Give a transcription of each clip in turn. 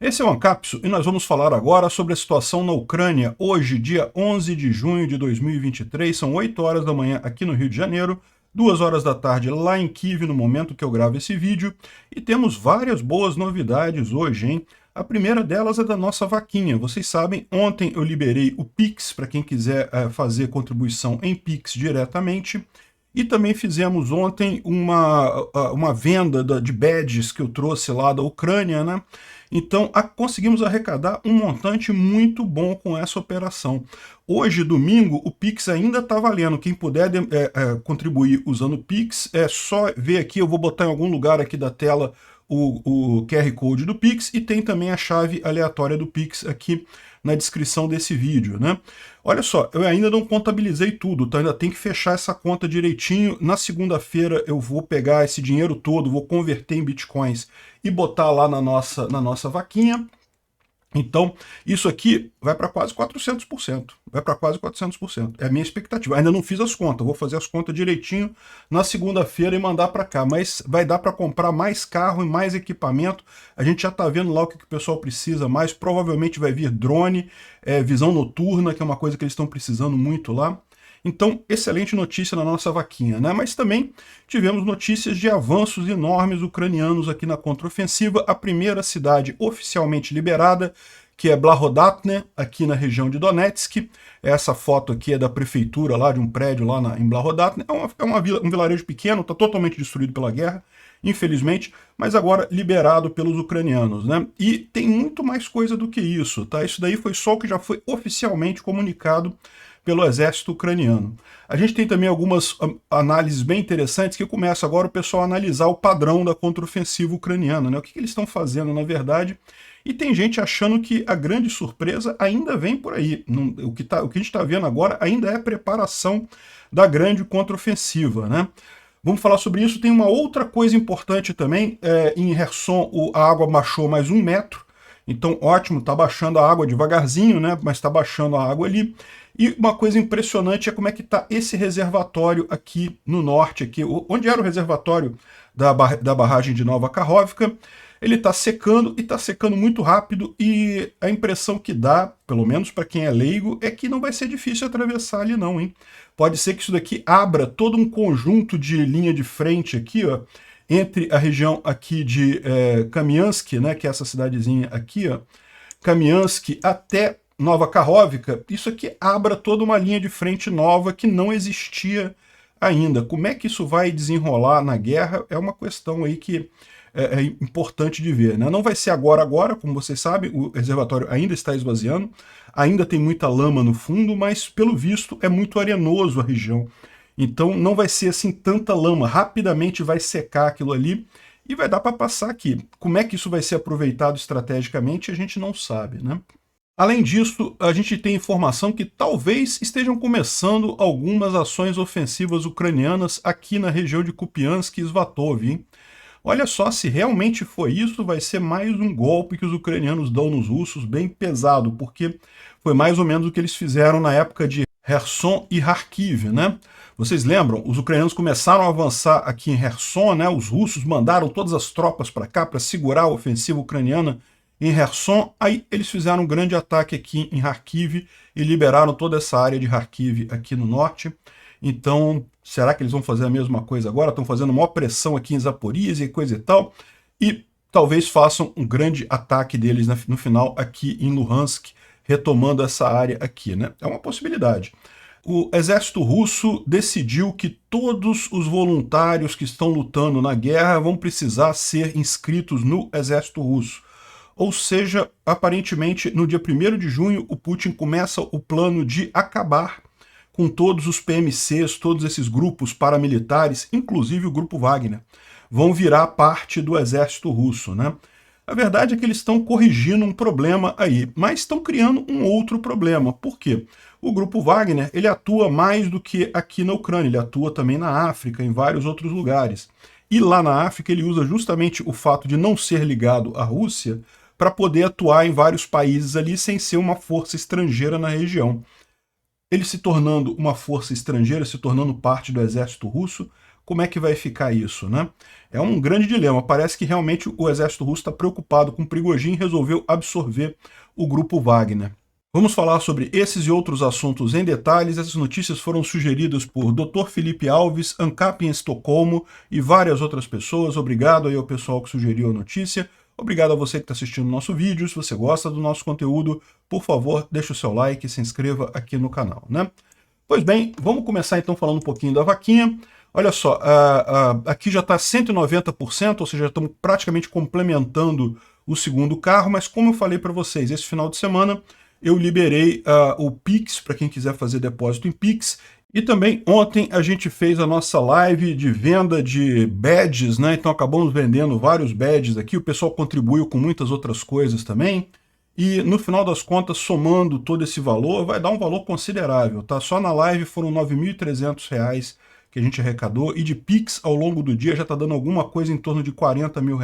Esse é o Ancapso e nós vamos falar agora sobre a situação na Ucrânia. Hoje, dia 11 de junho de 2023, são 8 horas da manhã aqui no Rio de Janeiro, 2 horas da tarde lá em Kiev, no momento que eu gravo esse vídeo, e temos várias boas novidades hoje, hein? A primeira delas é da nossa vaquinha. Vocês sabem, ontem eu liberei o Pix para quem quiser fazer contribuição em Pix diretamente. E também fizemos ontem uma venda de badges que eu trouxe lá da Ucrânia, né? Então conseguimos arrecadar um montante muito bom com essa operação. Hoje, domingo, o Pix ainda está valendo. Quem puder contribuir usando o Pix, é só ver aqui, eu vou botar em algum lugar aqui da tela o QR Code do Pix e tem também a chave aleatória do Pix aqui na descrição desse vídeo, né? Olha só, eu ainda não contabilizei tudo, tá? Ainda tem que fechar essa conta direitinho. Na segunda-feira eu vou pegar esse dinheiro todo, vou converter em bitcoins e botar lá na nossa vaquinha. Então, isso aqui vai para quase 400%. Vai para quase 400%. É a minha expectativa. Ainda não fiz as contas, vou fazer as contas direitinho na segunda-feira e mandar para cá. Mas vai dar para comprar mais carro e mais equipamento. A gente já está vendo lá o que o pessoal precisa mais. Provavelmente vai vir drone, visão noturna, que é uma coisa que eles estão precisando muito lá. Então, excelente notícia na nossa vaquinha, né? Mas também tivemos notícias de avanços enormes ucranianos aqui na contraofensiva. A primeira cidade oficialmente liberada, que é Blahodatne, aqui na região de Donetsk. Essa foto aqui é da prefeitura lá, de um prédio lá em Blahodatne. Um vilarejo pequeno, está totalmente destruído pela guerra, infelizmente, mas agora liberado pelos ucranianos, né? E tem muito mais coisa do que isso, tá? Isso daí foi só o que já foi oficialmente comunicado pelo exército ucraniano. A gente tem também algumas análises bem interessantes que começa agora o pessoal a analisar o padrão da contraofensiva ucraniana, né? O que eles estão fazendo, na verdade, e tem gente achando que a grande surpresa ainda vem por aí. O que a gente está vendo agora ainda é a preparação da grande contraofensiva, né? Vamos falar sobre isso. Tem uma outra coisa importante também. Em Kherson, a água baixou mais 1 metro. Então, ótimo, está baixando a água devagarzinho, né? Mas está baixando a água ali. E uma coisa impressionante é como é que está esse reservatório aqui no norte, aqui, onde era o reservatório da barragem de Nova Kakhovka. Ele está secando e está secando muito rápido, e a impressão que dá, pelo menos para quem é leigo, é que não vai ser difícil atravessar ali não, hein? Pode ser que isso daqui abra todo um conjunto de linha de frente aqui, ó, entre a região aqui de Kamiansk, né, que é essa cidadezinha aqui, ó, Kamiansk até Nova Kakhovka. Isso aqui abra toda uma linha de frente nova que não existia ainda. Como é que isso vai desenrolar na guerra é uma questão aí que é importante de ver, né? Não vai ser agora, como vocês sabem, o reservatório ainda está esvaziando, ainda tem muita lama no fundo, mas pelo visto é muito arenoso a região. Então não vai ser assim tanta lama, rapidamente vai secar aquilo ali e vai dar para passar aqui. Como é que isso vai ser aproveitado estrategicamente, a gente não sabe, né? Além disso, a gente tem informação que talvez estejam começando algumas ações ofensivas ucranianas aqui na região de Kupiansk e Svatov, hein? Olha só, se realmente foi isso, vai ser mais um golpe que os ucranianos dão nos russos, bem pesado, porque foi mais ou menos o que eles fizeram na época de Kherson e Kharkiv, né? Vocês lembram? Os ucranianos começaram a avançar aqui em Kherson, né? Os russos mandaram todas as tropas para cá para segurar a ofensiva ucraniana em Kherson. Aí eles fizeram um grande ataque aqui em Kharkiv e liberaram toda essa área de Kharkiv aqui no norte. Então, será que eles vão fazer a mesma coisa agora? Estão fazendo maior pressão aqui em Zaporizhia e coisa e tal. E talvez façam um grande ataque deles no final aqui em Luhansk, retomando essa área aqui, né? É uma possibilidade. O exército russo decidiu que todos os voluntários que estão lutando na guerra vão precisar ser inscritos no exército russo. Ou seja, aparentemente, no dia 1º de junho, o Putin começa o plano de acabar com todos os PMCs, todos esses grupos paramilitares, inclusive o grupo Wagner, vão virar parte do exército russo, né? A verdade é que eles estão corrigindo um problema aí, mas estão criando um outro problema. Por quê? O grupo Wagner, ele atua mais do que aqui na Ucrânia, ele atua também na África, em vários outros lugares. E lá na África ele usa justamente o fato de não ser ligado à Rússia para poder atuar em vários países ali sem ser uma força estrangeira na região. Ele se tornando uma força estrangeira, se tornando parte do exército russo, como é que vai ficar isso, né? É um grande dilema. Parece que realmente o exército russo está preocupado com Prigozhin e resolveu absorver o grupo Wagner. Vamos falar sobre esses e outros assuntos em detalhes. Essas notícias foram sugeridas por Dr. Felipe Alves, ANCAP em Estocolmo e várias outras pessoas. Obrigado aí ao pessoal que sugeriu a notícia. Obrigado a você que está assistindo o nosso vídeo. Se você gosta do nosso conteúdo, por favor, deixe o seu like e se inscreva aqui no canal, né? Pois bem, vamos começar então falando um pouquinho da vaquinha. Olha só, aqui já está 190%, ou seja, já estamos praticamente complementando o segundo carro, mas como eu falei para vocês, esse final de semana eu liberei o Pix, para quem quiser fazer depósito em Pix, e também ontem a gente fez a nossa live de venda de badges, né? Então acabamos vendendo vários badges aqui, o pessoal contribuiu com muitas outras coisas também, e no final das contas, somando todo esse valor, vai dar um valor considerável, tá? Só na live foram R$ 9.300 que a gente arrecadou, e de Pix ao longo do dia já está dando alguma coisa em torno de R$ 40 mil,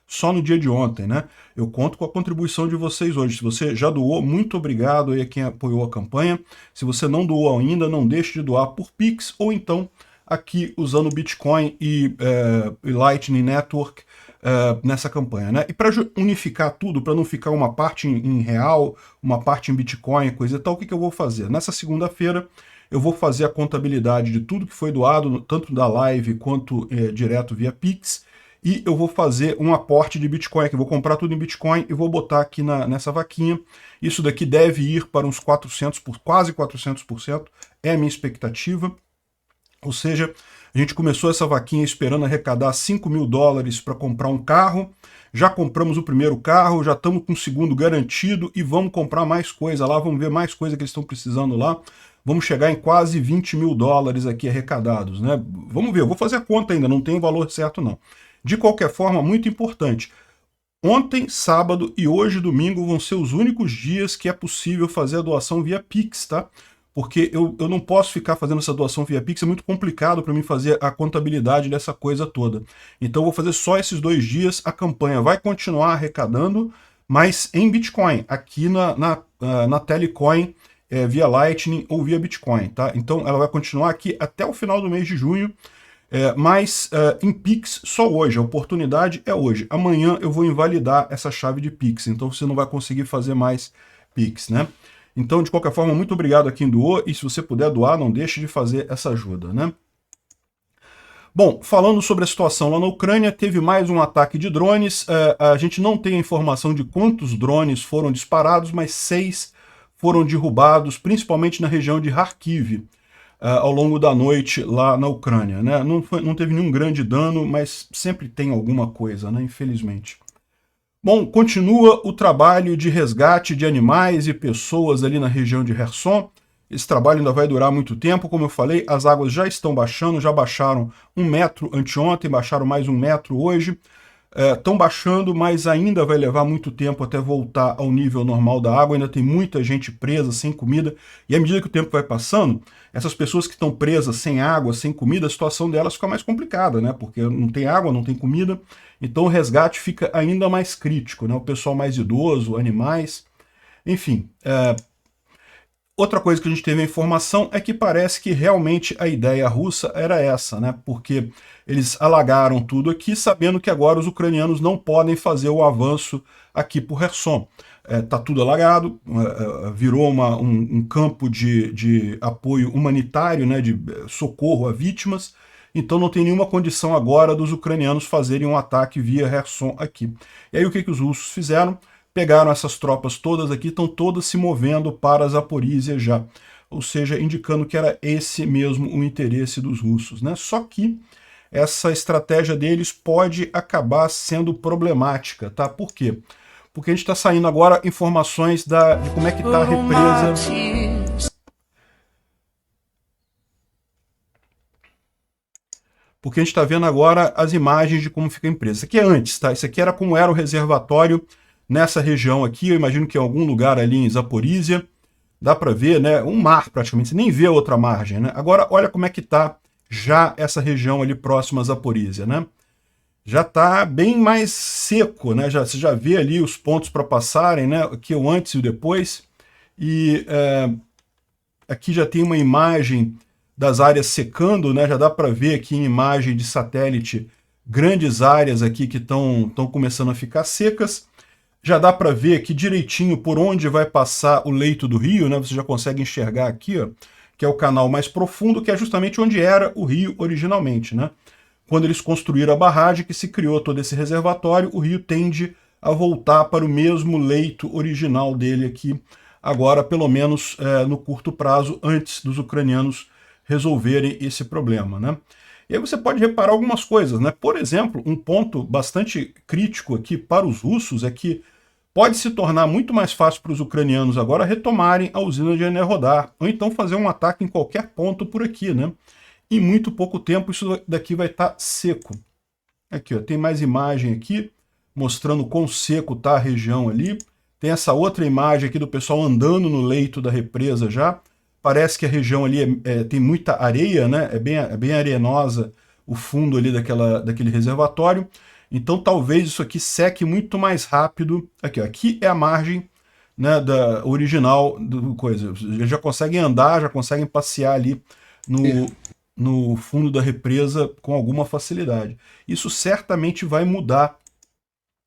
só no dia de ontem, né? Eu conto com a contribuição de vocês hoje. Se você já doou, muito obrigado aí a quem apoiou a campanha. Se você não doou ainda, não deixe de doar por Pix, ou então aqui usando Bitcoin e Lightning Network nessa campanha, né? E para unificar tudo, para não ficar uma parte em real, uma parte em Bitcoin, coisa e tal, o que eu vou fazer? Nessa segunda-feira, eu vou fazer a contabilidade de tudo que foi doado, tanto da live quanto direto via Pix, e eu vou fazer um aporte de Bitcoin, que eu vou comprar tudo em Bitcoin e vou botar aqui nessa vaquinha. Isso daqui deve ir para uns 400, quase 400%, é a minha expectativa. Ou seja, a gente começou essa vaquinha esperando arrecadar $5 mil para comprar um carro, já compramos o primeiro carro, já estamos com o segundo garantido e vamos comprar mais coisa lá, vamos ver mais coisa que eles estão precisando lá. Vamos chegar em quase $20 mil aqui arrecadados, né? Vamos ver, eu vou fazer a conta ainda, não tem o valor certo não. De qualquer forma, muito importante, ontem, sábado e hoje, domingo, vão ser os únicos dias que é possível fazer a doação via Pix, tá? Porque eu não posso ficar fazendo essa doação via Pix, é muito complicado para mim fazer a contabilidade dessa coisa toda. Então eu vou fazer só esses 2 dias, a campanha vai continuar arrecadando, mas em Bitcoin, aqui na Telecoin, via Lightning ou via Bitcoin, tá? Então ela vai continuar aqui até o final do mês de junho, mas em Pix só hoje, a oportunidade é hoje. Amanhã eu vou invalidar essa chave de Pix, então você não vai conseguir fazer mais Pix, né? Então, de qualquer forma, muito obrigado a quem doou, e se você puder doar, não deixe de fazer essa ajuda, né? Bom, falando sobre a situação lá na Ucrânia, teve mais um ataque de drones, a gente não tem a informação de quantos drones foram disparados, mas 6 foram derrubados, principalmente na região de Kharkiv, ao longo da noite lá na Ucrânia, né? Não teve nenhum grande dano, mas sempre tem alguma coisa, né? Infelizmente. Bom, continua o trabalho de resgate de animais e pessoas ali na região de Kherson. Esse trabalho ainda vai durar muito tempo, como eu falei, as águas já estão baixando, já baixaram 1 metro anteontem, baixaram mais 1 metro hoje. Estão baixando, mas ainda vai levar muito tempo até voltar ao nível normal da água, ainda tem muita gente presa, sem comida, e à medida que o tempo vai passando, essas pessoas que estão presas sem água, sem comida, a situação delas fica mais complicada, né? Porque não tem água, não tem comida, então o resgate fica ainda mais crítico, né? O pessoal mais idoso, animais, enfim. Outra coisa que a gente teve a informação é que parece que realmente a ideia russa era essa, né? Porque eles alagaram tudo aqui, sabendo que agora os ucranianos não podem fazer o avanço aqui por Kherson. Tá tudo alagado, virou um campo de apoio humanitário, né? De socorro a vítimas, então não tem nenhuma condição agora dos ucranianos fazerem um ataque via Kherson aqui. E aí o que os russos fizeram? Pegaram essas tropas todas aqui, estão todas se movendo para Zaporízia já. Ou seja, indicando que era esse mesmo o interesse dos russos, né? Só que essa estratégia deles pode acabar sendo problemática, tá? Por quê? Porque a gente está saindo agora informações de como é que está a represa. Porque a gente está vendo agora as imagens de como fica a empresa. Isso aqui é antes, tá? Isso aqui era como era o reservatório nessa região aqui, eu imagino que em algum lugar ali em Zaporízia, dá para ver, né, um mar praticamente, você nem vê a outra margem, né? Agora olha como é que tá já essa região ali próxima a Zaporízia, né? Já está bem mais seco, né? Você já vê ali os pontos para passarem, né? Aqui é o antes e o depois, e aqui já tem uma imagem das áreas secando, né? Já dá para ver aqui em imagem de satélite grandes áreas aqui que estão começando a ficar secas. Já dá para ver aqui direitinho por onde vai passar o leito do rio, né? Você já consegue enxergar aqui, ó, que é o canal mais profundo, que é justamente onde era o rio originalmente, né? Quando eles construíram a barragem, que se criou todo esse reservatório, o rio tende a voltar para o mesmo leito original dele aqui, agora pelo menos no curto prazo, antes dos ucranianos resolverem esse problema, né? E aí você pode reparar algumas coisas, né? Por exemplo, um ponto bastante crítico aqui para os russos é que pode se tornar muito mais fácil para os ucranianos agora retomarem a usina de Enerhodar, ou então fazer um ataque em qualquer ponto por aqui, né? Em muito pouco tempo isso daqui vai estar seco. Aqui, ó, tem mais imagem aqui, mostrando quão seco está a região ali. Tem essa outra imagem aqui do pessoal andando no leito da represa já. Parece que a região ali tem muita areia, né? É bem arenosa o fundo ali daquele reservatório. Então talvez isso aqui seque muito mais rápido. Aqui, ó, aqui é a margem, né, da original do coisa. Eles já conseguem andar, já conseguem passear ali no fundo da represa com alguma facilidade. Isso certamente vai mudar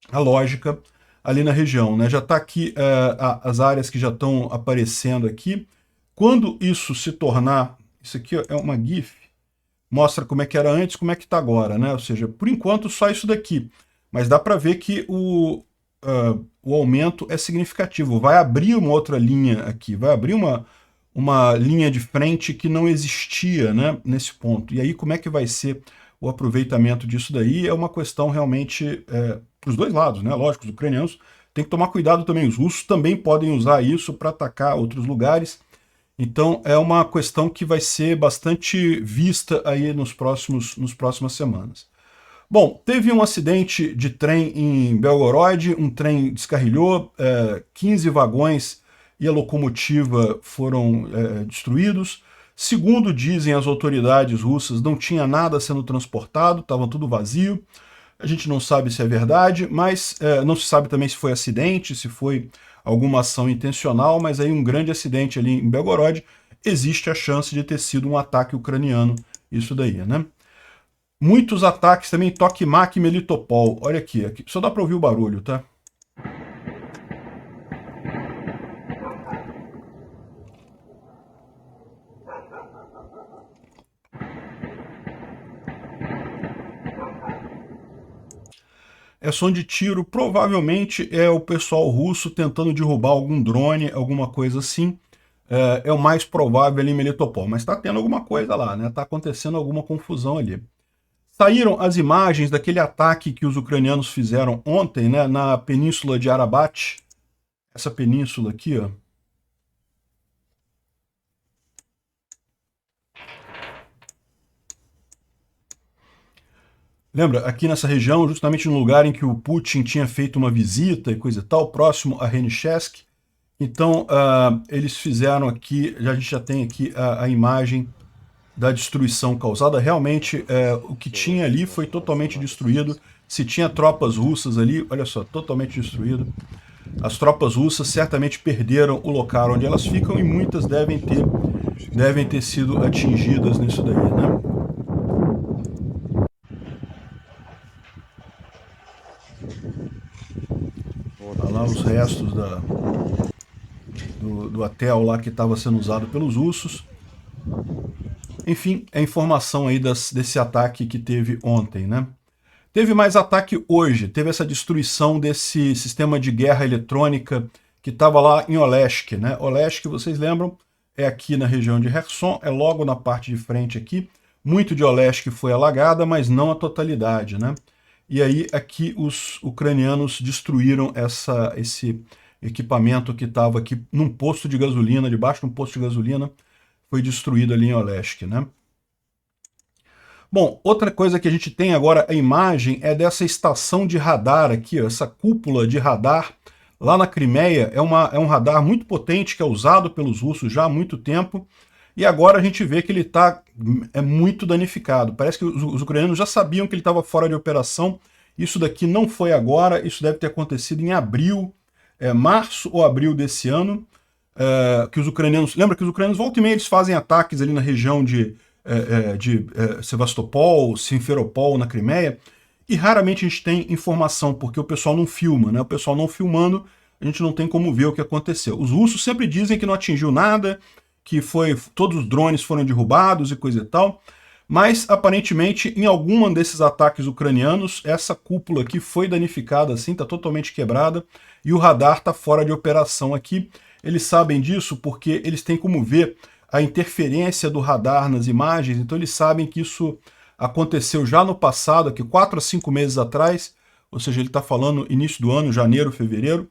a lógica ali na região, né? Já está aqui as áreas que já estão aparecendo aqui. Quando isso se tornar... Isso aqui é uma GIF, mostra como é que era antes, como é que está agora, né? Ou seja, por enquanto só isso daqui. Mas dá para ver que o aumento é significativo. Vai abrir uma outra linha aqui, vai abrir uma linha de frente que não existia, né, nesse ponto. E aí como é que vai ser o aproveitamento disso daí? É uma questão realmente para os dois lados, né? Lógico, os ucranianos têm que tomar cuidado também. Os russos também podem usar isso para atacar outros lugares. Então é uma questão que vai ser bastante vista aí nas próximas semanas. Bom, teve um acidente de trem em Belgorod, um trem descarrilhou, 15 vagões e a locomotiva foram destruídos. Segundo dizem as autoridades russas, não tinha nada sendo transportado, estava tudo vazio. A gente não sabe se é verdade, mas não se sabe também se foi acidente, se foi alguma ação intencional, mas aí um grande acidente ali em Belgorod, existe a chance de ter sido um ataque ucraniano, isso daí, né? Muitos ataques também, Tokmak e Melitopol. Olha aqui, só dá para ouvir o barulho, tá? É som de tiro, provavelmente é o pessoal russo tentando derrubar algum drone, alguma coisa assim. É o mais provável ali em Melitopol, mas está tendo alguma coisa lá, né? Está acontecendo alguma confusão ali. Saíram as imagens daquele ataque que os ucranianos fizeram ontem, né, na península de Arabat. Essa península aqui, ó. Lembra, aqui nessa região, justamente no lugar em que o Putin tinha feito uma visita e coisa e tal, próximo a Renichesk. Então, eles fizeram aqui, a gente já tem aqui a imagem da destruição causada. Realmente, o que tinha ali foi totalmente destruído. Se tinha tropas russas ali, olha só, totalmente destruído. As tropas russas certamente perderam o local onde elas ficam e muitas devem ter sido atingidas nisso daí, né? Olha lá os restos do hotel lá que estava sendo usado pelos russos. Enfim, é informação aí desse ataque que teve ontem, né? Teve mais ataque hoje, teve essa destruição desse sistema de guerra eletrônica que estava lá em Olesk, né? Olesk, vocês lembram, é aqui na região de Kherson, é logo na parte de frente aqui. Muito de Olesk foi alagada, mas não a totalidade, né? E aí aqui os ucranianos destruíram esse equipamento que estava aqui num posto de gasolina, debaixo de um posto de gasolina, foi destruído ali em Olesk, né? Bom, outra coisa que a gente tem agora, a imagem, é dessa estação de radar aqui, ó, essa cúpula de radar lá na Crimeia. É um radar muito potente que é usado pelos russos já há muito tempo, e agora a gente vê que ele está muito danificado. Parece que os ucranianos já sabiam que ele estava fora de operação. Isso daqui não foi agora, isso deve ter acontecido em abril, março ou abril desse ano. que os ucranianos... Lembra que os ucranianos, volta e meia, eles fazem ataques ali na região de Sevastopol, Simferopol, na Crimeia, e raramente a gente tem informação, porque o pessoal não filma, né? O pessoal não filmando, a gente não tem como ver o que aconteceu. Os russos sempre dizem que não atingiu nada, que todos os drones foram derrubados e coisa e tal, mas aparentemente em algum desses ataques ucranianos, essa cúpula aqui foi danificada, assim, está totalmente quebrada, e o radar está fora de operação aqui. Eles sabem disso porque eles têm como ver a interferência do radar nas imagens, então eles sabem que isso aconteceu já no passado, aqui 4 a 5 meses atrás, ou seja, ele está falando início do ano, janeiro, fevereiro,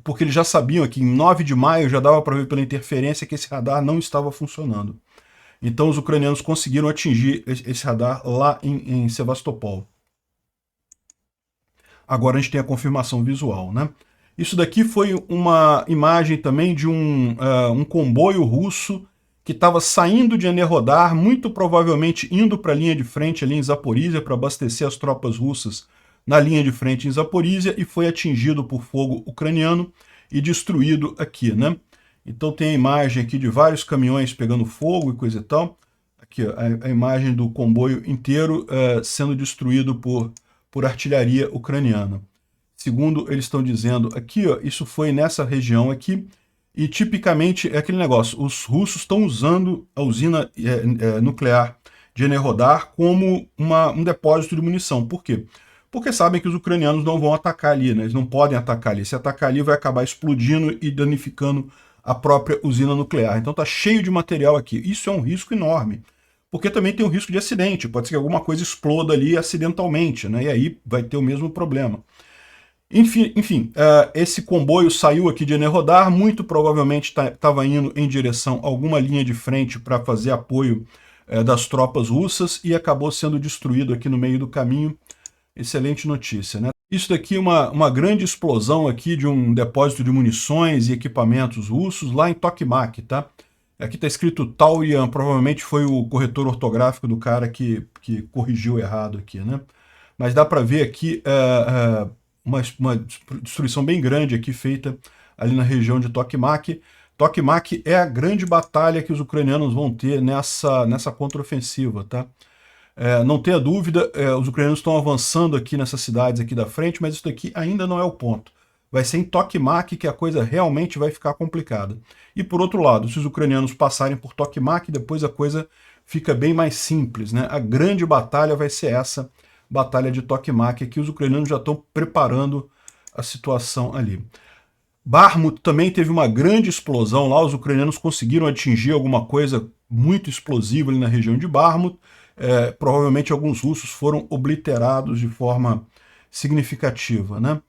porque eles já sabiam que em 9 de maio já dava para ver pela interferência que esse radar não estava funcionando. Então os ucranianos conseguiram atingir esse radar lá em Sevastopol. Agora a gente tem a confirmação visual, né? Isso daqui foi uma imagem também de um comboio russo que estava saindo de Enerhodar, muito provavelmente indo para a linha de frente ali em Zaporizhia para abastecer as tropas russas na linha de frente em Zaporizhia, e foi atingido por fogo ucraniano e destruído aqui, né? Então tem a imagem aqui de vários caminhões pegando fogo e coisa e tal. Aqui, ó, a imagem do comboio inteiro sendo destruído por artilharia ucraniana. Segundo eles estão dizendo aqui, ó, isso foi nessa região aqui, e tipicamente é aquele negócio, os russos estão usando a usina nuclear de Enerhodar como um depósito de munição. Por quê? Porque sabem que os ucranianos não vão atacar ali, né? Eles não podem atacar ali. Se atacar ali vai acabar explodindo e danificando a própria usina nuclear. Então tá cheio de material aqui. Isso é um risco enorme, porque também tem o risco de acidente. Pode ser que alguma coisa exploda ali acidentalmente, né? E aí vai ter o mesmo problema. Enfim, esse comboio saiu aqui de Enerhodar, muito provavelmente estava indo em direção a alguma linha de frente para fazer apoio das tropas russas e acabou sendo destruído aqui no meio do caminho. Excelente notícia, né? Isso daqui é uma grande explosão aqui de um depósito de munições e equipamentos russos lá em Tokmak, tá? Aqui está escrito Tauyan, provavelmente foi o corretor ortográfico do cara que corrigiu errado aqui, né? Mas dá para ver aqui uma destruição bem grande aqui feita ali na região de Tokmak. Tokmak é a grande batalha que os ucranianos vão ter nessa contraofensiva, tá? Não tenha dúvida, os ucranianos estão avançando aqui nessas cidades aqui da frente, mas isso daqui ainda não é o ponto. Vai ser em Tokmak que a coisa realmente vai ficar complicada. E por outro lado, se os ucranianos passarem por Tokmak, depois a coisa fica bem mais simples, né? A grande batalha vai ser essa batalha de Tokmak, que os ucranianos já estão preparando a situação ali. Bakhmut também teve uma grande explosão lá, os ucranianos conseguiram atingir alguma coisa muito explosiva ali na região de Bakhmut. Provavelmente alguns russos foram obliterados de forma significativa, né?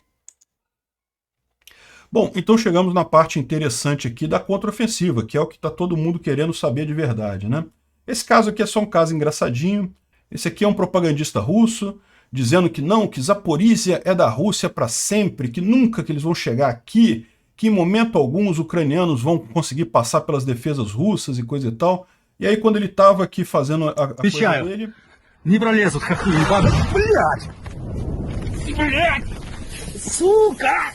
Bom, então chegamos na parte interessante aqui da contraofensiva, que é o que está todo mundo querendo saber de verdade, né? Esse caso aqui é só um caso engraçadinho. Esse aqui é um propagandista russo, dizendo que não, que Zaporizhia é da Rússia para sempre, que nunca que eles vão chegar aqui, que em momento algum os ucranianos vão conseguir passar pelas defesas russas e coisa e tal. E aí quando ele estava aqui fazendo a coisa dele... Не пролезут, как хуй, блядь! Блядь! Сука!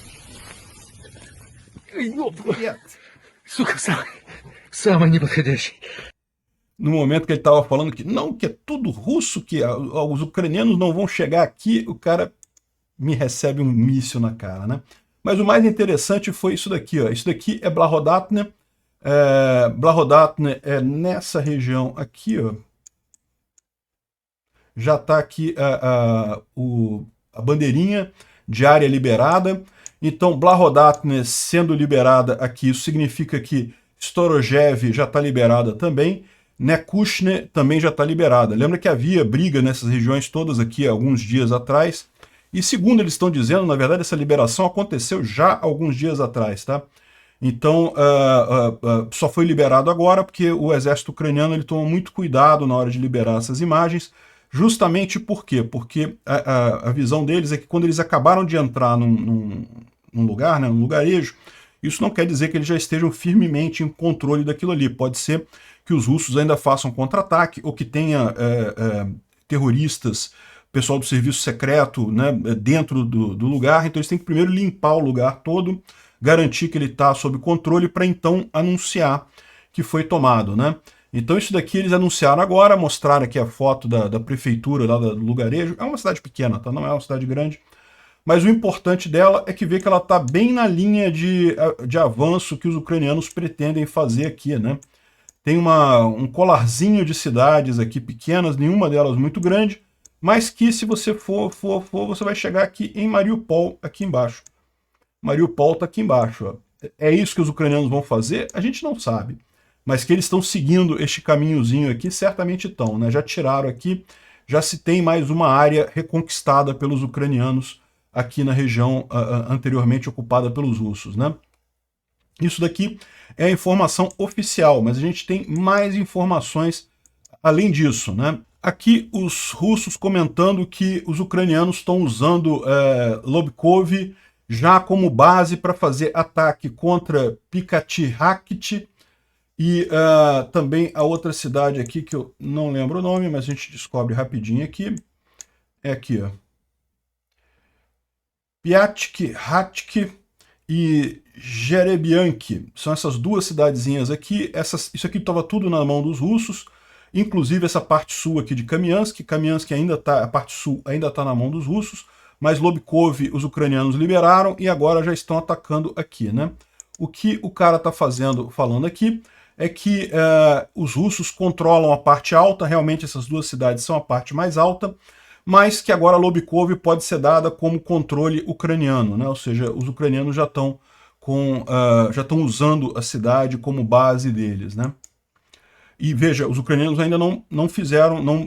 Сука, самый неподходящий. No momento que ele estava falando que não, que é tudo russo, que os ucranianos não vão chegar aqui, o cara me recebe um míssil na cara, né? Mas o mais interessante foi isso daqui, ó. Isso daqui é Blahodatne. Blahodatne é nessa região aqui, ó. Já está aqui a bandeirinha de área liberada. Então, Blahodatne sendo liberada aqui, isso significa que Storojev já está liberada também. Nekushne também já está liberada. Lembra que havia briga nessas regiões todas aqui alguns dias atrás. E segundo eles estão dizendo, na verdade, essa liberação aconteceu já alguns dias atrás, tá? Então, só foi liberado agora porque o exército ucraniano ele toma muito cuidado na hora de liberar essas imagens. Justamente por quê? Porque a visão deles é que quando eles acabaram de entrar num lugar, né, num lugarejo, isso não quer dizer que eles já estejam firmemente em controle daquilo ali. Pode ser que os russos ainda façam contra-ataque ou que tenha terroristas, pessoal do serviço secreto, né, dentro do lugar. Então eles têm que primeiro limpar o lugar todo, garantir que ele está sob controle para então anunciar que foi tomado, né? Então isso daqui eles anunciaram agora, mostraram aqui a foto da prefeitura lá do lugarejo. É uma cidade pequena, tá? Não é uma cidade grande. Mas o importante dela é que vê que ela está bem na linha de avanço que os ucranianos pretendem fazer aqui, né? Tem um colarzinho de cidades aqui pequenas, nenhuma delas muito grande, mas que se você for, você vai chegar aqui em Mariupol, aqui embaixo. Mariupol está aqui embaixo. Ó. É isso que os ucranianos vão fazer? A gente não sabe. Mas que eles estão seguindo este caminhozinho aqui, certamente estão, né? Já tiraram aqui, já se tem mais uma área reconquistada pelos ucranianos aqui na região anteriormente ocupada pelos russos, né? Isso daqui é a informação oficial, mas a gente tem mais informações além disso, né? Aqui os russos comentando que os ucranianos estão usando Lobkov já como base para fazer ataque contra Pikatihakht e também a outra cidade aqui que eu não lembro o nome, mas a gente descobre rapidinho aqui. É aqui, ó. Piatki e Jerebianki. São essas duas cidadezinhas aqui. Isso aqui estava tudo na mão dos russos, inclusive essa parte sul aqui de Kamiansk. Kamiansk ainda tá, a parte sul ainda está na mão dos russos, mas Lobkov os ucranianos liberaram e agora já estão atacando aqui, né? O que o cara está falando aqui é que os russos controlam a parte alta, realmente essas duas cidades são a parte mais alta, mas que agora Lobkov pode ser dada como controle ucraniano, né? Ou seja, os ucranianos já estão usando a cidade como base deles, né? E veja, os ucranianos ainda não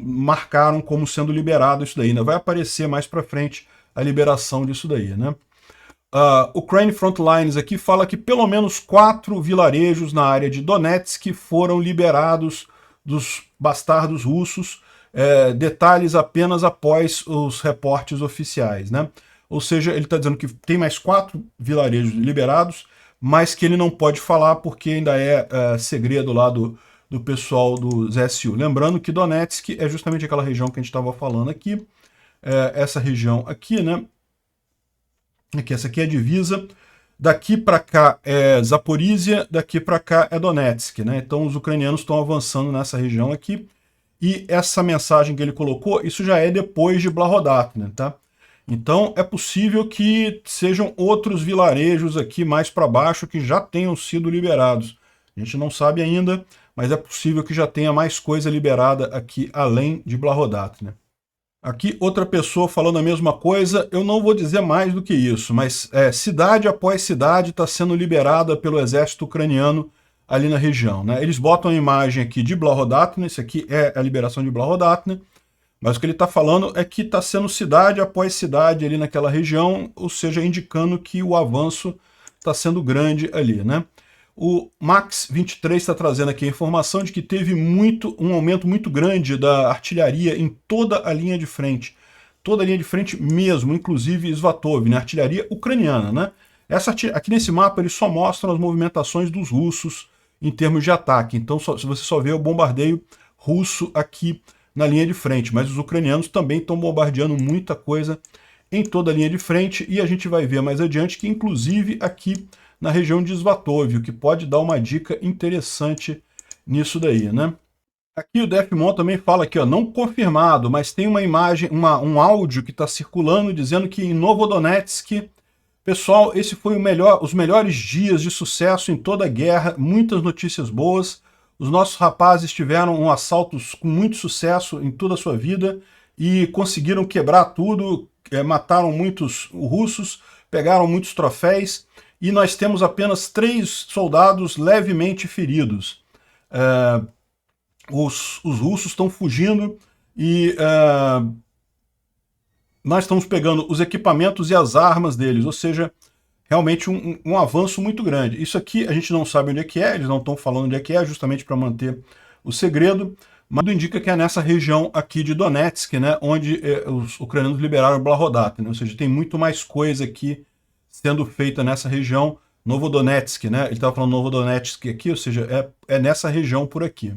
marcaram como sendo liberado isso daí, ainda vai aparecer mais para frente a liberação disso daí, né? Ukraine Frontlines aqui fala que pelo menos 4 vilarejos na área de Donetsk foram liberados dos bastardos russos, detalhes apenas após os reportes oficiais, né? Ou seja, ele está dizendo que tem mais 4 vilarejos liberados, mas que ele não pode falar porque ainda é segredo lá do pessoal do ZSU. Lembrando que Donetsk é justamente aquela região que a gente estava falando aqui, essa região aqui, né? Essa aqui é a divisa. Daqui para cá é Zaporizhia, daqui para cá é Donetsk, né? Então os ucranianos estão avançando nessa região aqui. E essa mensagem que ele colocou, isso já é depois de Blahodatne, tá? Então é possível que sejam outros vilarejos aqui mais para baixo que já tenham sido liberados. A gente não sabe ainda, mas é possível que já tenha mais coisa liberada aqui além de Blahodatne. Aqui outra pessoa falando a mesma coisa, eu não vou dizer mais do que isso, mas cidade após cidade está sendo liberada pelo exército ucraniano ali na região, né? Eles botam a imagem aqui de Blahodatne, isso aqui é a liberação de Blahodatne, mas o que ele está falando é que está sendo cidade após cidade ali naquela região, ou seja, indicando que o avanço está sendo grande ali, né? O Max23 está trazendo aqui a informação de que teve um aumento muito grande da artilharia em toda a linha de frente. Toda a linha de frente mesmo, inclusive Svatov, né? Artilharia ucraniana, né? Aqui nesse mapa eles só mostram as movimentações dos russos em termos de ataque. Então você só vê o bombardeio russo aqui na linha de frente, mas os ucranianos também estão bombardeando muita coisa em toda a linha de frente e a gente vai ver mais adiante que inclusive aqui na região de Svatov, o que pode dar uma dica interessante nisso daí, né? Aqui o Defmon também fala aqui, ó, não confirmado, mas tem uma imagem, um áudio que está circulando dizendo que em Novodonetsk, pessoal, esse foi os melhores dias de sucesso em toda a guerra, muitas notícias boas, os nossos rapazes tiveram assaltos com muito sucesso em toda a sua vida e conseguiram quebrar tudo, mataram muitos russos, pegaram muitos troféus, e nós temos apenas 3 soldados levemente feridos. Os russos estão fugindo e nós estamos pegando os equipamentos e as armas deles, ou seja, realmente um avanço muito grande. Isso aqui a gente não sabe onde é que é, eles não estão falando onde é que é, justamente para manter o segredo, mas tudo indica que é nessa região aqui de Donetsk, né, onde os ucranianos liberaram Blahodatne, né, ou seja, tem muito mais coisa aqui sendo feita nessa região. Novodonetsk, né? Ele estava falando Novodonetsk aqui, ou seja, é nessa região por aqui.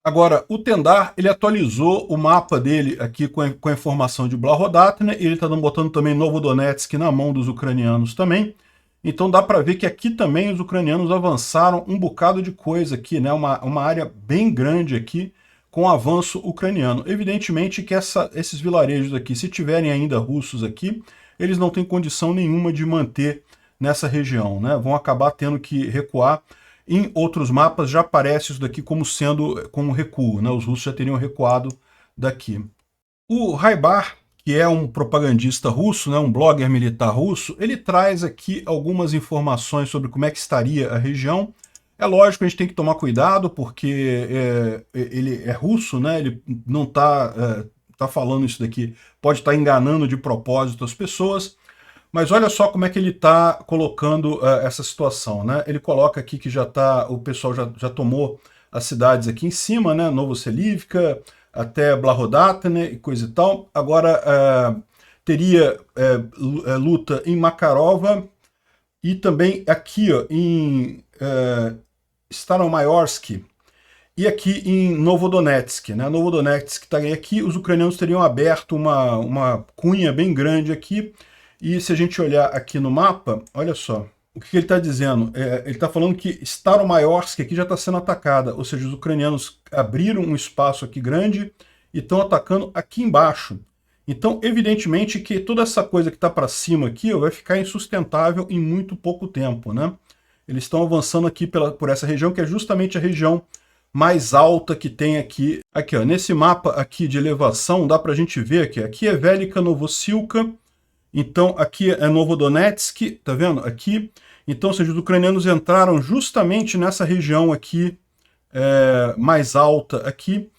Agora, o Tendar, ele atualizou o mapa dele aqui com a informação de Blahodatne, ele está botando também Novodonetsk na mão dos ucranianos também, Então dá para ver que aqui também os ucranianos avançaram um bocado de coisa aqui, né? Uma área bem grande aqui com o avanço ucraniano. Evidentemente que esses vilarejos aqui, se tiverem ainda russos aqui, eles não têm condição nenhuma de manter nessa região, né? Vão acabar tendo que recuar. Em outros mapas já aparece isso daqui como sendo como recuo, né? Os russos já teriam recuado daqui. O Raibar, que é um propagandista russo, né, um blogger militar russo, ele traz aqui algumas informações sobre como é que estaria a região. É lógico que a gente tem que tomar cuidado, porque ele é russo, né, ele não está tá falando isso daqui, pode estar enganando de propósito as pessoas, mas olha só como é que ele está colocando essa situação, né? Ele coloca aqui que o pessoal já tomou as cidades aqui em cima, né, Novoselivka, até Blahodatne e coisa e tal. Agora teria luta em Makarova e também aqui ó, em Staromayorsk e aqui em Novodonetsk. Né? Novodonetsk está aqui, os ucranianos teriam aberto uma cunha bem grande aqui, e se a gente olhar aqui no mapa, olha só, o que ele está dizendo? Ele está falando que Staromayorsk aqui já está sendo atacada, ou seja, os ucranianos abriram um espaço aqui grande e estão atacando aqui embaixo. Então, evidentemente que toda essa coisa que está para cima aqui ó, vai ficar insustentável em muito pouco tempo, né? Eles estão avançando aqui por essa região, que é justamente a região mais alta que tem aqui. Aqui, ó, nesse mapa aqui de elevação, dá para a gente ver aqui é Velika Novosilka. Então, aqui é Novodonetsk, tá vendo? Aqui. Então, ou seja, os ucranianos entraram justamente nessa região aqui, mais alta aqui,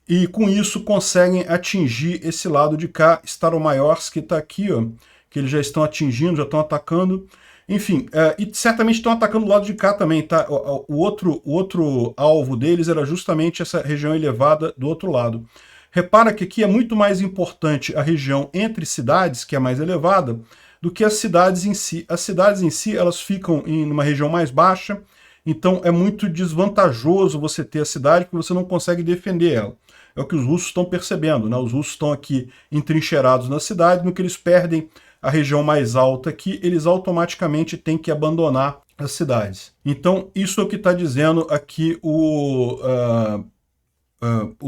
e com isso conseguem atingir esse lado de cá. Staromayorsk está aqui, ó, que eles já estão atingindo, já estão atacando. Enfim, e certamente estão atacando o lado de cá também, tá? O outro alvo deles era justamente essa região elevada do outro lado. Repara que aqui é muito mais importante a região entre cidades, que é mais elevada, do que as cidades em si. As cidades em si, elas ficam em uma região mais baixa, então é muito desvantajoso você ter a cidade, porque você não consegue defender ela. É o que os russos estão percebendo, né? Os russos estão aqui entrincheirados na cidade, no que eles perdem a região mais alta aqui, eles automaticamente têm que abandonar as cidades. Então, isso é o que está dizendo aqui o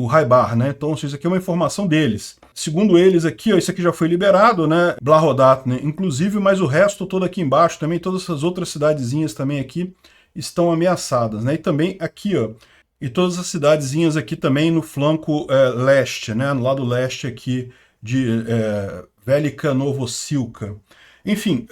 Raibar, né? Então, isso aqui é uma informação deles. Segundo eles aqui, ó, isso aqui já foi liberado, né? Blahodatne, inclusive, mas o resto todo aqui embaixo, também todas essas outras cidadezinhas também aqui estão ameaçadas, né? E também aqui, ó, e todas as cidadezinhas aqui também no flanco leste, né? No lado leste aqui de Velika Novosilka. Enfim,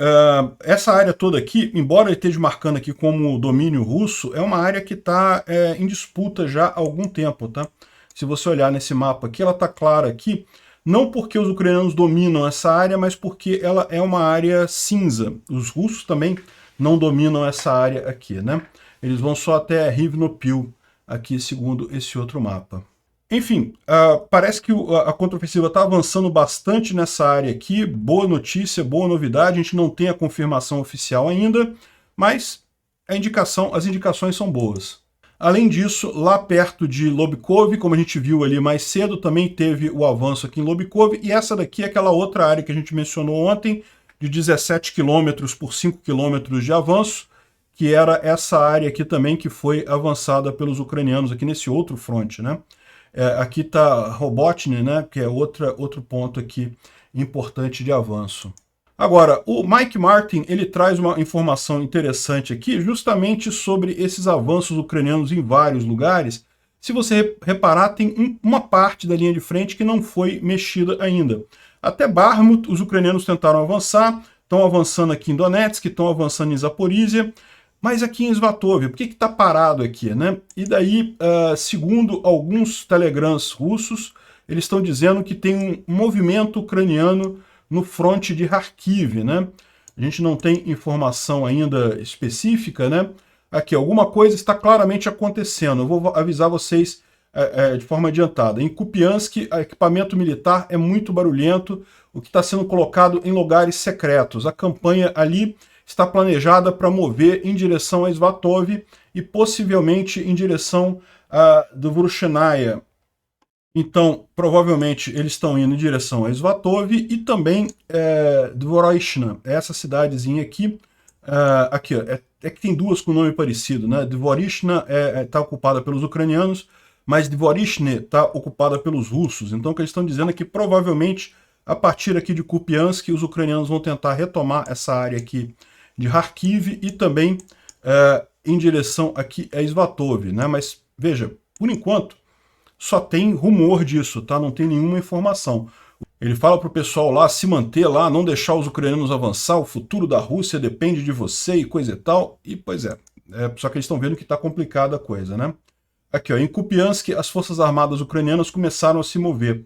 essa área toda aqui, embora ele esteja marcando aqui como domínio russo, é uma área que está em disputa já há algum tempo, tá? Se você olhar nesse mapa aqui, ela está clara aqui, não porque os ucranianos dominam essa área, mas porque ela é uma área cinza. Os russos também não dominam essa área aqui, né? Eles vão só até Rivnopil, aqui segundo esse outro mapa. Enfim, parece que a contraofensiva está avançando bastante nessa área aqui. Boa notícia, boa novidade. A gente não tem a confirmação oficial ainda, mas as indicações são boas. Além disso, lá perto de Lobkov, como a gente viu ali mais cedo, também teve o avanço aqui em Lobkov. E essa daqui é aquela outra área que a gente mencionou ontem, de 17 km por 5 km de avanço, que era essa área aqui também que foi avançada pelos ucranianos aqui nesse outro fronte, né? Aqui está Robotny, né, que é outro ponto aqui importante de avanço. Agora, o Mike Martin ele traz uma informação interessante aqui, justamente sobre esses avanços ucranianos em vários lugares. Se você reparar, tem uma parte da linha de frente que não foi mexida ainda. Até Bakhmut, os ucranianos tentaram avançar, estão avançando aqui em Donetsk, estão avançando em Zaporizhia, mas aqui em Svatov, por que está parado aqui, né? E daí, segundo alguns telegrams russos, eles estão dizendo que tem um movimento ucraniano no fronte de Kharkiv, né? A gente não tem informação ainda específica, né? Aqui, alguma coisa está claramente acontecendo. Eu vou avisar vocês de forma adiantada. Em Kupiansk, o equipamento militar é muito barulhento, o que está sendo colocado em lugares secretos. A campanha ali está planejada para mover em direção a Svatov e possivelmente em direção a Dvoroshenaya. Então, provavelmente, eles estão indo em direção a Svatov e também Dvoroshina, essa cidadezinha aqui, Aqui, ó, é que tem duas com nome parecido, né? Dvorishna está ocupada pelos ucranianos, mas Dvorishne está ocupada pelos russos. Então o que eles estão dizendo é que provavelmente a partir aqui de Kupiansk os ucranianos vão tentar retomar essa área aqui de Kharkiv e também em direção aqui a Svatov, né? Mas veja, por enquanto só tem rumor disso, tá? Não tem nenhuma informação. Ele fala para o pessoal lá se manter lá, não deixar os ucranianos avançar, o futuro da Rússia depende de você e coisa e tal. E, pois só que eles estão vendo que está complicada a coisa, né? Aqui, ó, em Kupiansk, as forças armadas ucranianas começaram a se mover.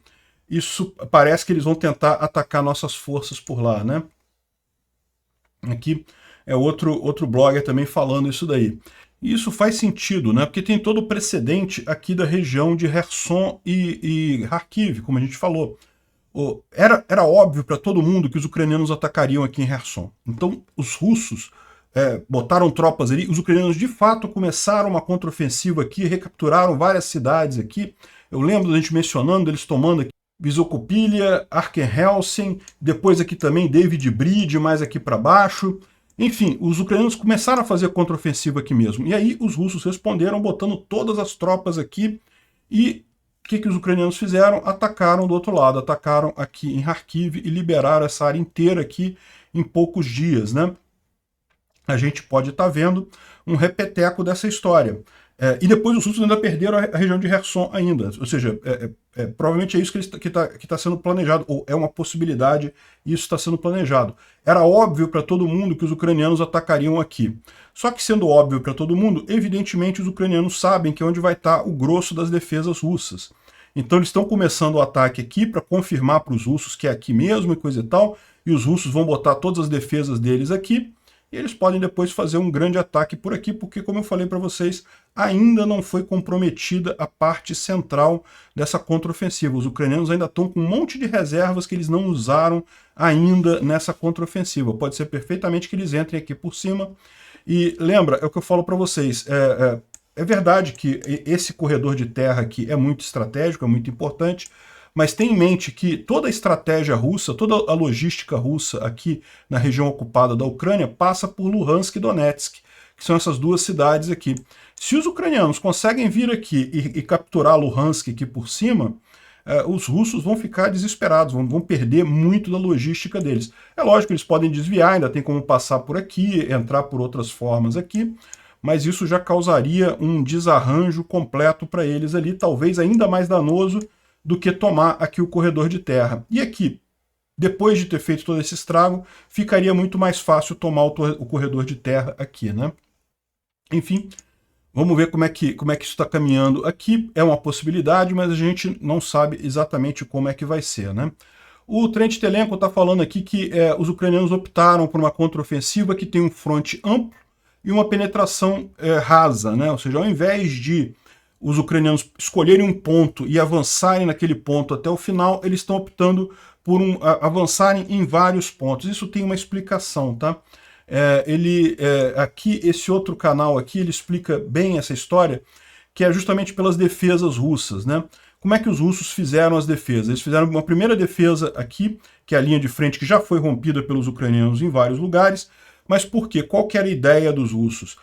Isso parece que eles vão tentar atacar nossas forças por lá, né? Aqui é outro blogger também falando isso daí. E isso faz sentido, né? Porque tem todo o precedente aqui da região de Kherson e Kharkiv, como a gente falou. Era óbvio para todo mundo que os ucranianos atacariam aqui em Kherson. Então, os russos botaram tropas ali, os ucranianos de fato começaram uma contraofensiva aqui, recapturaram várias cidades aqui. Eu lembro da gente mencionando, eles tomando aqui Visokopilia, Arkenhelsen, depois aqui também David Bridge, mais aqui para baixo. Enfim, os ucranianos começaram a fazer contraofensiva aqui mesmo. E aí os russos responderam botando todas as tropas aqui e o que os ucranianos fizeram? Atacaram do outro lado, atacaram aqui em Kharkiv e liberaram essa área inteira aqui em poucos dias, né? A gente pode estar vendo um repeteco dessa história. E depois os russos ainda perderam a região de Kherson ainda. Ou seja, provavelmente é isso que está sendo planejado, ou é uma possibilidade, e isso está sendo planejado. Era óbvio para todo mundo que os ucranianos atacariam aqui. Só que sendo óbvio para todo mundo, evidentemente os ucranianos sabem que é onde vai estar o grosso das defesas russas. Então eles estão começando o ataque aqui para confirmar para os russos que é aqui mesmo e coisa e tal, e os russos vão botar todas as defesas deles aqui, e eles podem depois fazer um grande ataque por aqui, porque, como eu falei para vocês, ainda não foi comprometida a parte central dessa contraofensiva. Os ucranianos ainda estão com um monte de reservas que eles não usaram ainda nessa contraofensiva. Pode ser perfeitamente que eles entrem aqui por cima. E lembra, é o que eu falo para vocês, é verdade que esse corredor de terra aqui é muito estratégico, é muito importante, mas tenha em mente que toda a estratégia russa, toda a logística russa aqui na região ocupada da Ucrânia passa por Luhansk e Donetsk, que são essas duas cidades aqui. Se os ucranianos conseguem vir aqui e capturar Luhansk aqui por cima, os russos vão ficar desesperados, vão perder muito da logística deles. É lógico que eles podem desviar, ainda tem como passar por aqui, entrar por outras formas aqui, mas isso já causaria um desarranjo completo para eles ali, talvez ainda mais danoso do que tomar aqui o corredor de terra. E aqui, depois de ter feito todo esse estrago, ficaria muito mais fácil tomar o corredor de terra aqui, né? Enfim, vamos ver como é que isso está caminhando aqui. É uma possibilidade, mas a gente não sabe exatamente como é que vai ser, né? O Trent Telenko está falando aqui que os ucranianos optaram por uma contraofensiva que tem um fronte amplo e uma penetração rasa, né? Ou seja, ao invés de os ucranianos escolherem um ponto e avançarem naquele ponto até o final, eles estão optando por avançarem em vários pontos. Isso tem uma explicação, tá? Aqui, esse outro canal aqui, ele explica bem essa história, que é justamente pelas defesas russas, né? Como é que os russos fizeram as defesas? Eles fizeram uma primeira defesa aqui, que é a linha de frente que já foi rompida pelos ucranianos em vários lugares, mas por quê? Qual que era a ideia dos russos?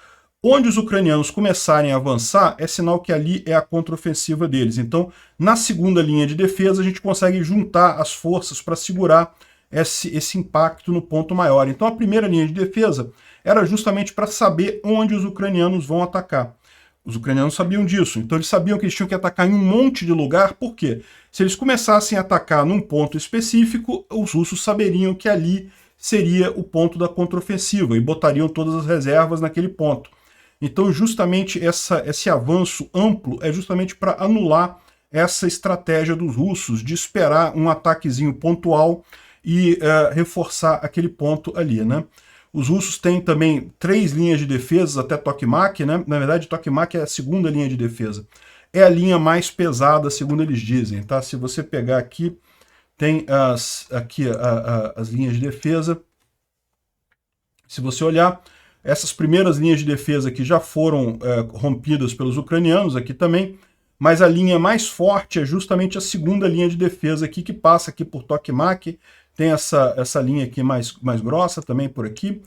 Onde os ucranianos começarem a avançar, é sinal que ali é a contraofensiva deles. Então, na segunda linha de defesa, a gente consegue juntar as forças para segurar esse impacto no ponto maior. Então, a primeira linha de defesa era justamente para saber onde os ucranianos vão atacar. Os ucranianos sabiam disso, então eles sabiam que eles tinham que atacar em um monte de lugar, por quê? Se eles começassem a atacar num ponto específico, os russos saberiam que ali seria o ponto da contraofensiva e botariam todas as reservas naquele ponto. Então, justamente esse avanço amplo é justamente para anular essa estratégia dos russos de esperar um ataquezinho pontual e reforçar aquele ponto ali, né? Os russos têm também 3 linhas de defesa até Tokmak, né? Na verdade, Tokmak é a segunda linha de defesa. É a linha mais pesada, segundo eles dizem, tá? Se você pegar aqui, tem as linhas de defesa. Se você olhar, essas primeiras linhas de defesa aqui já foram rompidas pelos ucranianos aqui também, mas a linha mais forte é justamente a segunda linha de defesa aqui, que passa aqui por Tokmak, tem essa linha aqui mais grossa também por aqui.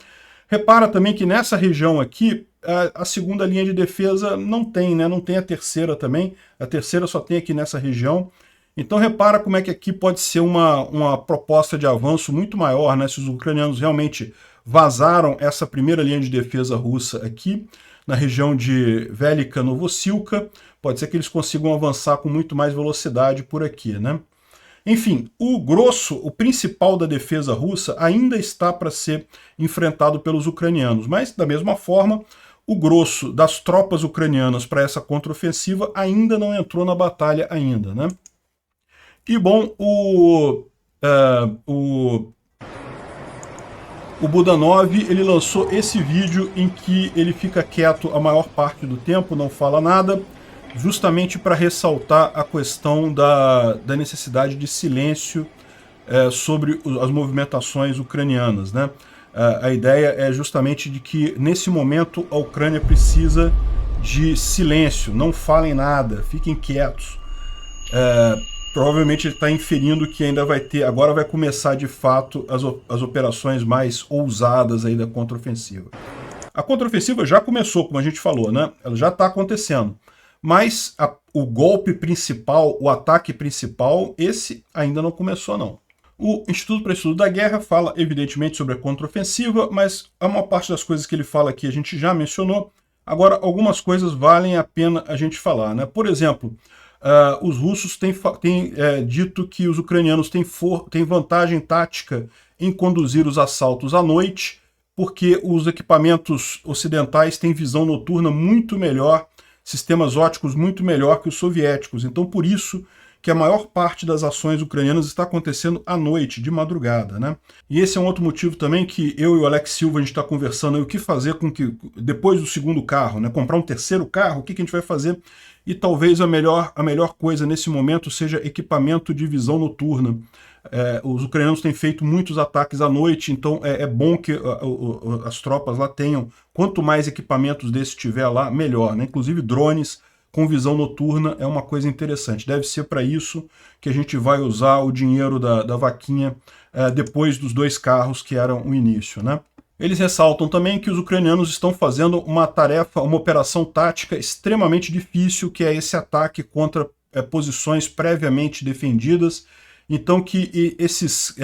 Repara também que nessa região aqui, a segunda linha de defesa não tem, né? Não tem a terceira também. A terceira só tem aqui nessa região. Então repara como é que aqui pode ser uma proposta de avanço muito maior, né? Se os ucranianos realmente vazaram essa primeira linha de defesa russa aqui, na região de Velika Novosilka, pode ser que eles consigam avançar com muito mais velocidade por aqui, né? Enfim, o grosso, o principal da defesa russa ainda está para ser enfrentado pelos ucranianos, mas da mesma forma, o grosso das tropas ucranianas para essa contraofensiva ainda não entrou na batalha ainda, né? E bom, o Budanov, ele lançou esse vídeo em que ele fica quieto a maior parte do tempo, não fala nada, justamente para ressaltar a questão da necessidade de silêncio sobre as movimentações ucranianas, né? A ideia é justamente de que, nesse momento, a Ucrânia precisa de silêncio, não falem nada, fiquem quietos. Provavelmente ele está inferindo que ainda vai ter, agora vai começar de fato as operações mais ousadas aí da contraofensiva. A contraofensiva já começou, como a gente falou, né? Ela já está acontecendo. Mas o golpe principal, o ataque principal, esse ainda não começou, não. O Instituto para Estudo da Guerra fala, evidentemente, sobre a contraofensiva, mas a maior parte das coisas que ele fala aqui a gente já mencionou. Agora, algumas coisas valem a pena a gente falar, né? Por exemplo, os russos têm dito que os ucranianos têm vantagem tática em conduzir os assaltos à noite, porque os equipamentos ocidentais têm visão noturna muito melhor, sistemas óticos muito melhor que os soviéticos. Então, por isso que a maior parte das ações ucranianas está acontecendo à noite, de madrugada, né? E esse é um outro motivo também que eu e o Alex Silva a gente está conversando aí, o que fazer com que, depois do segundo carro, né? Comprar um terceiro carro, o que a gente vai fazer? E talvez a melhor coisa nesse momento seja equipamento de visão noturna. Os ucranianos têm feito muitos ataques à noite, então é bom que as tropas lá tenham, quanto mais equipamentos desses tiver lá, melhor, né? Inclusive drones com visão noturna é uma coisa interessante. Deve ser para isso que a gente vai usar o dinheiro da vaquinha depois dos 2 carros que eram o início, né? Eles ressaltam também que os ucranianos estão fazendo uma tarefa, uma operação tática extremamente difícil, que é esse ataque contra posições previamente defendidas. Então que essas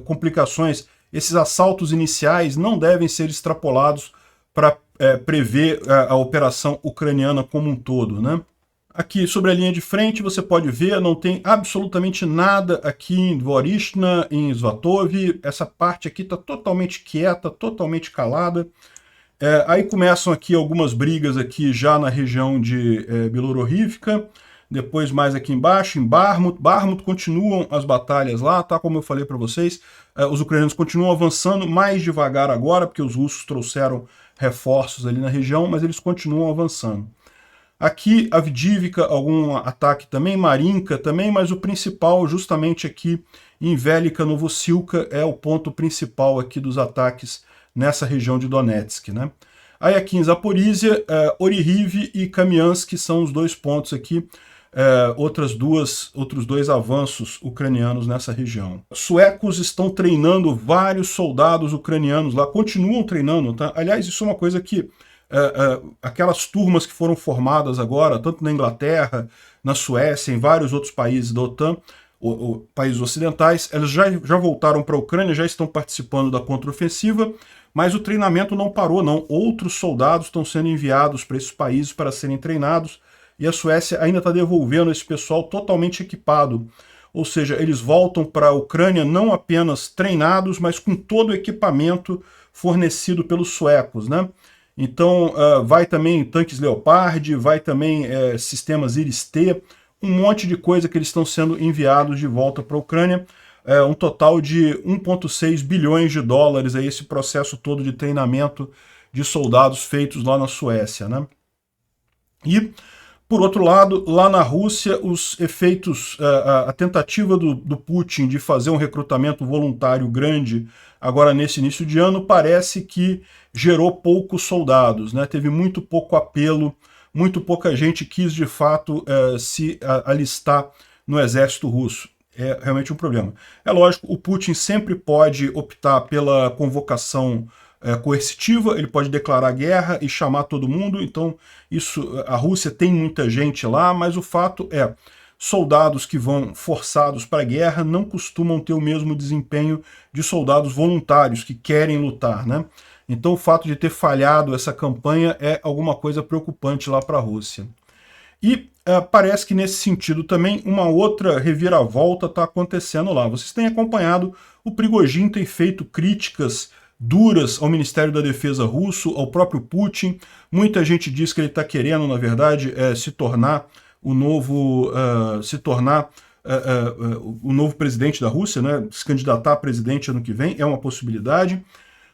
complicações, esses assaltos iniciais não devem ser extrapolados para prever a operação ucraniana como um todo, né? Aqui sobre a linha de frente você pode ver, não tem absolutamente nada aqui em Dvorishna, em Svatov. Essa parte aqui está totalmente quieta, totalmente calada. Aí começam aqui algumas brigas aqui já na região de Bilororivka. Depois mais aqui embaixo, em Barmut. Barmut continuam as batalhas lá, tá? Como eu falei para vocês, os ucranianos continuam avançando mais devagar agora, porque os russos trouxeram reforços ali na região, mas eles continuam avançando. Aqui, Avdiivka, algum ataque também, Marinka também, mas o principal, justamente aqui em Velika Novosilka, é o ponto principal aqui dos ataques nessa região de Donetsk, né? Aí aqui em Zaporizhia, Orihiv e Kamiansk são os 2 pontos aqui, outros 2 avanços ucranianos nessa região. Suecos estão treinando vários soldados ucranianos lá, continuam treinando, tá? Aliás, isso é uma coisa que aquelas turmas que foram formadas agora, tanto na Inglaterra, na Suécia, em vários outros países da OTAN, países ocidentais, elas já voltaram para a Ucrânia, já estão participando da contraofensiva, mas o treinamento não parou, não. Outros soldados estão sendo enviados para esses países para serem treinados, e a Suécia ainda está devolvendo esse pessoal totalmente equipado. Ou seja, eles voltam para a Ucrânia não apenas treinados, mas com todo o equipamento fornecido pelos suecos, né? Então, vai também tanques Leopard, vai também sistemas Iris-T, um monte de coisa que eles estão sendo enviados de volta para a Ucrânia. Um total de 1,6 bilhões de dólares, aí, esse processo todo de treinamento de soldados feitos lá na Suécia, né? E, por outro lado, lá na Rússia, os efeitos, a tentativa do Putin de fazer um recrutamento voluntário grande agora nesse início de ano, parece que gerou poucos soldados, né? Teve muito pouco apelo, muito pouca gente quis de fato se alistar no exército russo. É realmente um problema. É lógico, o Putin sempre pode optar pela convocação coercitiva, ele pode declarar guerra e chamar todo mundo, então a Rússia tem muita gente lá, mas o fato é, soldados que vão forçados para a guerra não costumam ter o mesmo desempenho de soldados voluntários que querem lutar, né? Então o fato de ter falhado essa campanha é alguma coisa preocupante lá para a Rússia. E parece que nesse sentido também uma outra reviravolta está acontecendo lá. Vocês têm acompanhado, o Prigozhin tem feito críticas duras ao Ministério da Defesa russo, ao próprio Putin. Muita gente diz que ele está querendo, na verdade, se tornar o novo presidente da Rússia, né? Se candidatar a presidente ano que vem, é uma possibilidade.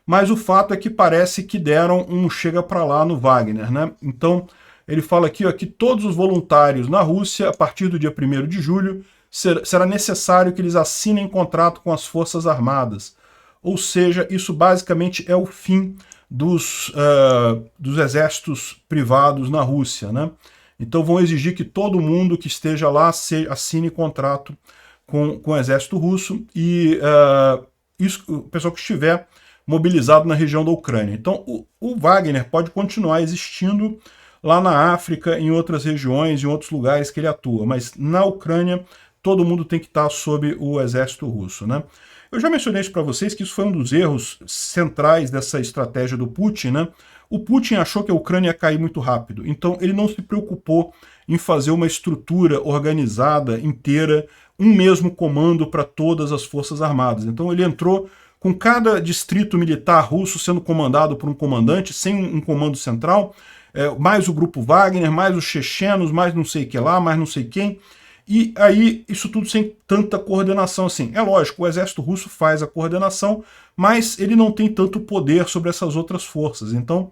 Mas o fato é que parece que deram um chega para lá no Wagner, né? Então, ele fala aqui, ó, que todos os voluntários na Rússia, a partir do dia 1º de julho, será necessário que eles assinem contrato com as Forças Armadas. Ou seja, isso basicamente é o fim dos exércitos privados na Rússia, né? Então vão exigir que todo mundo que esteja lá assine contrato com o exército russo e o pessoal que estiver mobilizado na região da Ucrânia. Então o Wagner pode continuar existindo lá na África, em outras regiões, em outros lugares que ele atua, mas na Ucrânia todo mundo tem que estar sob o exército russo, né? Eu já mencionei isso para vocês, que isso foi um dos erros centrais dessa estratégia do Putin, né? O Putin achou que a Ucrânia ia cair muito rápido, então ele não se preocupou em fazer uma estrutura organizada, inteira, um mesmo comando para todas as forças armadas. Então ele entrou com cada distrito militar russo sendo comandado por um comandante, sem um comando central, mais o grupo Wagner, mais os chechenos, mais não sei o que lá, mais não sei quem. E aí, isso tudo sem tanta coordenação assim. É lógico, o exército russo faz a coordenação, mas ele não tem tanto poder sobre essas outras forças. Então,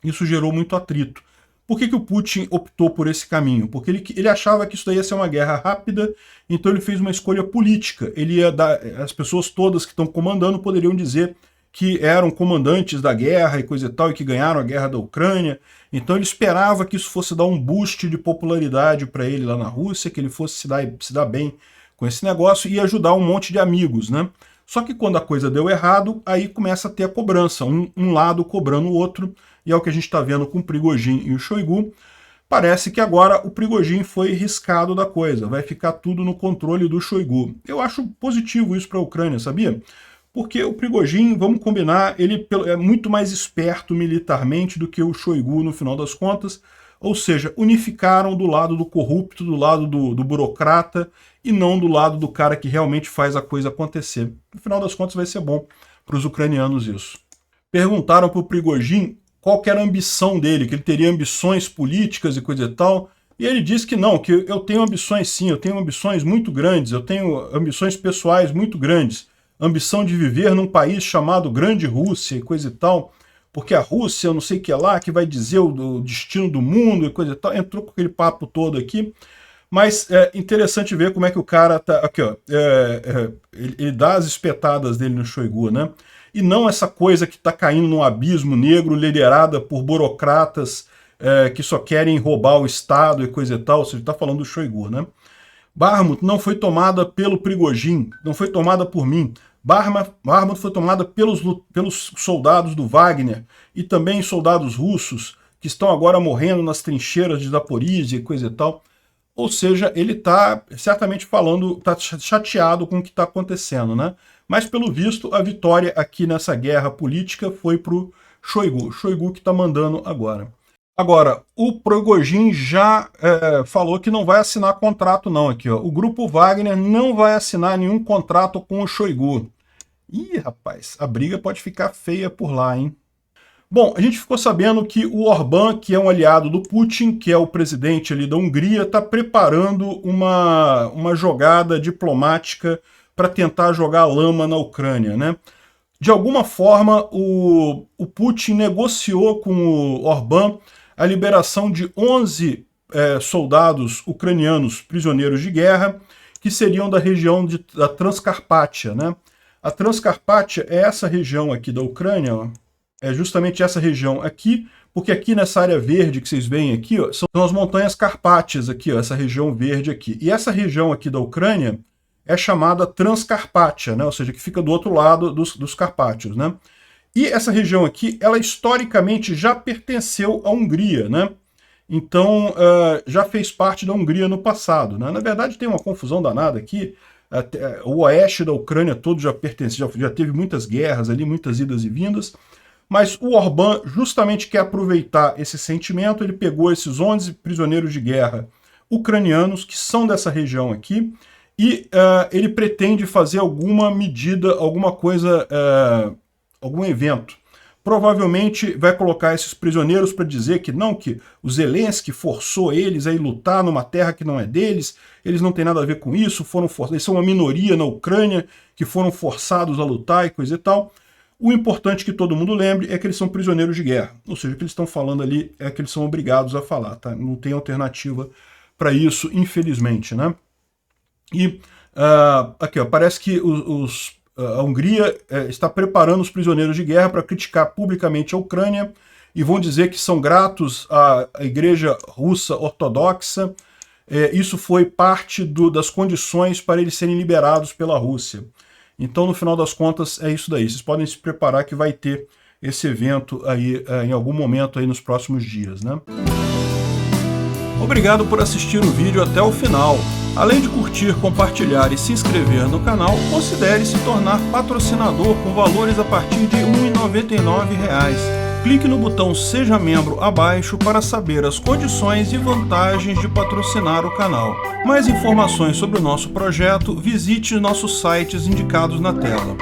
isso gerou muito atrito. Por que o Putin optou por esse caminho? Porque ele achava que isso daí ia ser uma guerra rápida, então ele fez uma escolha política. Ele ia dar, as pessoas todas que estão comandando poderiam dizer que eram comandantes da guerra e coisa e tal, e que ganharam a guerra da Ucrânia. Então ele esperava que isso fosse dar um boost de popularidade para ele lá na Rússia, que ele fosse se dar bem com esse negócio e ajudar um monte de amigos, né? Só que quando a coisa deu errado, aí começa a ter a cobrança, um lado cobrando o outro, e é o que a gente está vendo com o Prigozhin e o Shoigu. Parece que agora o Prigozhin foi riscado da coisa, vai ficar tudo no controle do Shoigu. Eu acho positivo isso para a Ucrânia, sabia? Porque o Prigozhin, vamos combinar, ele é muito mais esperto militarmente do que o Shoigu no final das contas, ou seja, unificaram do lado do corrupto, do lado do burocrata, e não do lado do cara que realmente faz a coisa acontecer. No final das contas vai ser bom para os ucranianos isso. Perguntaram para o Prigozhin qual que era a ambição dele, que ele teria ambições políticas e coisa e tal, e ele disse que não, que eu tenho ambições sim, eu tenho ambições muito grandes, eu tenho ambições pessoais muito grandes, ambição de viver num país chamado Grande Rússia e coisa e tal, porque a Rússia, eu não sei o que é lá, que vai dizer o destino do mundo e coisa e tal, entrou com aquele papo todo aqui, mas é interessante ver como é que o cara tá, aqui ó, ele dá as espetadas dele no Shoigu, né, e não essa coisa que tá caindo num abismo negro liderada por burocratas que só querem roubar o Estado e coisa e tal, ou seja, tá falando do Shoigu, né. Bakhmut não foi tomada pelo Prigozhin, não foi tomada por mim. Bakhmut foi tomada pelos soldados do Wagner e também soldados russos que estão agora morrendo nas trincheiras de Zaporizhia e coisa e tal. Ou seja, ele está certamente falando, está chateado com o que está acontecendo, né? Mas pelo visto a vitória aqui nessa guerra política foi para o Shoigu que está mandando agora. Agora, o Prigozhin já falou que não vai assinar contrato não aqui, ó. O grupo Wagner não vai assinar nenhum contrato com o Shoigu. Ih, rapaz, a briga pode ficar feia por lá, hein? Bom, a gente ficou sabendo que o Orbán, que é um aliado do Putin, que é o presidente ali da Hungria, está preparando uma jogada diplomática para tentar jogar lama na Ucrânia, né? De alguma forma, o Putin negociou com o Orbán a liberação de 11 soldados ucranianos prisioneiros de guerra, que seriam da região da Transcarpátia, né? A Transcarpátia é essa região aqui da Ucrânia, ó. É justamente essa região aqui, porque aqui nessa área verde que vocês veem aqui, ó, são as montanhas Carpátias aqui, ó, essa região verde aqui. E essa região aqui da Ucrânia é chamada Transcarpátia, né? Ou seja, que fica do outro lado dos Carpátios, né? E essa região aqui, ela historicamente já pertenceu à Hungria, né? Então, já fez parte da Hungria no passado, né? Na verdade, tem uma confusão danada aqui. O oeste da Ucrânia todo já pertencia, já teve muitas guerras ali, muitas idas e vindas. Mas o Orbán justamente quer aproveitar esse sentimento. Ele pegou esses 11 prisioneiros de guerra ucranianos que são dessa região aqui e ele pretende fazer alguma medida, alguma coisa, algum evento. Provavelmente vai colocar esses prisioneiros para dizer que não, que o Zelensky forçou eles a ir lutar numa terra que não é deles, eles não têm nada a ver com isso, eles são uma minoria na Ucrânia que foram forçados a lutar e coisa e tal. O importante que todo mundo lembre é que eles são prisioneiros de guerra, ou seja, o que eles estão falando ali é que eles são obrigados a falar, tá? Não tem alternativa para isso, infelizmente, né? E aqui, ó, parece que a Hungria está preparando os prisioneiros de guerra para criticar publicamente a Ucrânia e vão dizer que são gratos à Igreja Russa Ortodoxa. Isso foi parte das condições para eles serem liberados pela Rússia. Então, no final das contas, é isso daí. Vocês podem se preparar que vai ter esse evento aí em algum momento aí nos próximos dias, né? Obrigado por assistir o vídeo até o final. Além de curtir, compartilhar e se inscrever no canal, considere se tornar patrocinador com valores a partir de R$ 1,99. Clique no botão Seja Membro abaixo para saber as condições e vantagens de patrocinar o canal. Mais informações sobre o nosso projeto, visite nossos sites indicados na tela.